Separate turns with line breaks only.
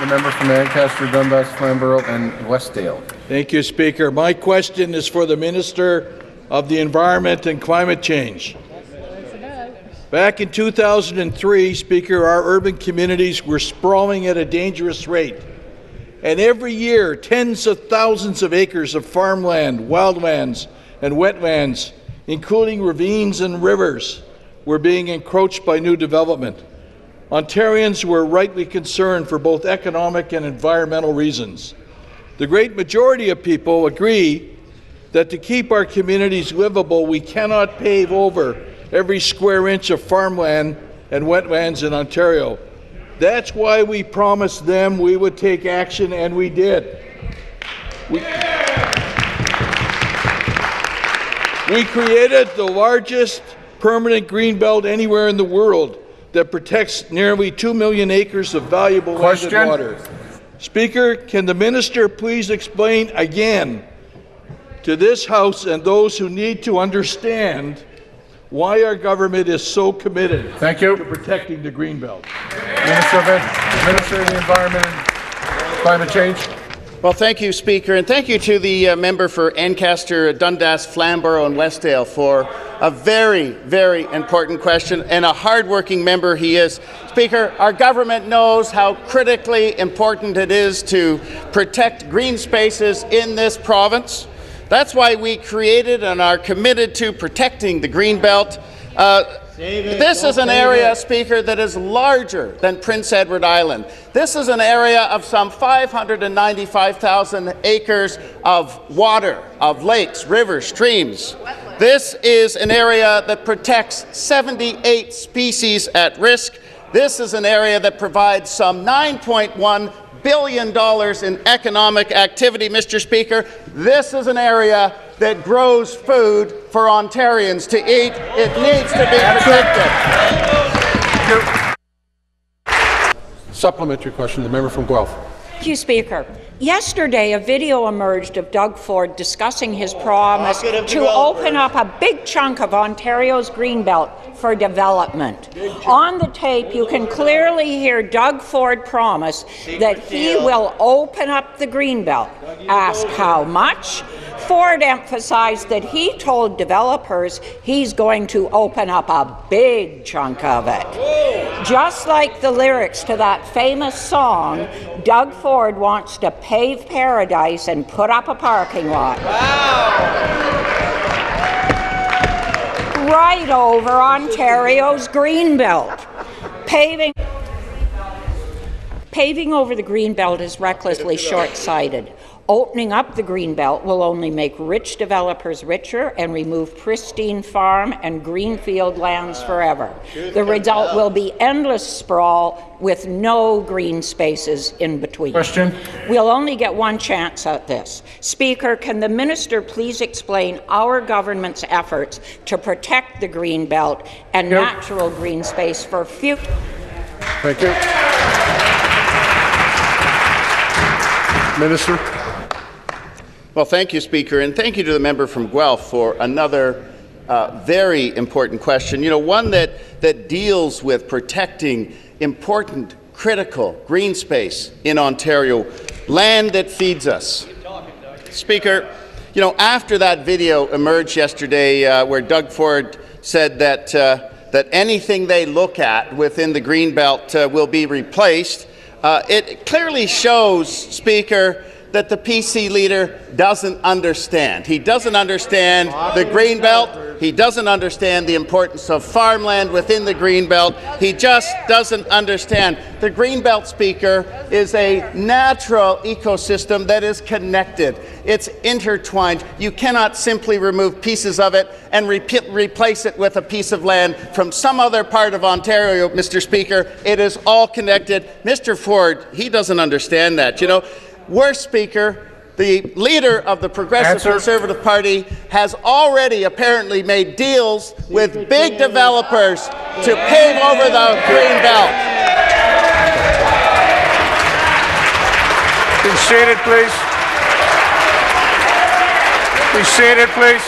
The member from Ancaster, Dundas, Flamborough and Westdale.
Thank you, Speaker. My question is for the Minister of the Environment and Climate Change. Back in 2003, Speaker, our urban communities were sprawling at a dangerous rate. And every year, tens of thousands of acres of farmland, wildlands, and wetlands, including ravines and rivers, were being encroached by new development. Ontarians were rightly concerned for both economic and environmental reasons. The great majority of people agree that to keep our communities livable, we cannot pave over every square inch of farmland and wetlands in Ontario. That's why we promised them we would take action, and we did. We created the largest permanent greenbelt anywhere in the world that protects nearly 2 million acres of valuable land and water. Speaker, can the minister please explain again to this House and those who need to understand why our government is so committed to protecting the Greenbelt?
Minister of the Environment and Climate Change.
Well, thank you, Speaker, and thank you to the member for Ancaster, Dundas, Flamborough and Westdale for a very, very important question, and a hard-working member he is. Speaker, our government knows how critically important it is to protect green spaces in this province. That's why we created and are committed to protecting the Greenbelt. This is an area, Speaker, that is larger than Prince Edward Island. This is an area of some 595,000 acres of water, of lakes, rivers, streams. This is an area that protects 78 species at risk. This is an area that provides some $9.1 billion in economic activity, Mr. Speaker. This is an area that grows food for Ontarians to eat. It needs to be protected.
Supplementary question, the member from Guelph.
Thank you, Speaker. Yesterday, a video emerged of Doug Ford discussing his promise to open up a big chunk of Ontario's Greenbelt for development. On the tape, you can clearly hear Doug Ford promise that he will open up the Greenbelt. Ask how much? Ford emphasized that he told developers he's going to open up a big chunk of it. Just like the lyrics to that famous song, Doug Ford wants to pave paradise and put up a parking lot. Right over Ontario's Greenbelt. Paving over the Greenbelt is recklessly short-sighted. Opening up the Greenbelt will only make rich developers richer and remove pristine farm and greenfield lands forever. The result will be endless sprawl with no green spaces in between.
Question.
We'll only get one chance at this. Speaker, can the minister please explain our government's efforts to protect the Greenbelt and natural green space for future?
Thank you. Minister.
Well, thank you, Speaker, and thank you to the member from Guelph for another very important question. You know, one that deals with protecting important, critical green space in Ontario, land that feeds us. Speaker, you know, after that video emerged yesterday where Doug Ford said that anything they look at within the Greenbelt will be replaced, it clearly shows, Speaker, that the PC leader doesn't understand. He doesn't understand the Greenbelt. He doesn't understand the importance of farmland within the Greenbelt. He just doesn't understand. The Greenbelt, Speaker, is a natural ecosystem that is connected. It's intertwined. You cannot simply remove pieces of it and replace it with a piece of land from some other part of Ontario, Mr. Speaker. It is all connected. Mr. Ford, he doesn't understand that. You know, worse, Speaker, the leader of the Progressive Conservative Party has already apparently made deals with big developers to pave over the Greenbelt.
Be seated, please. Be seated, please.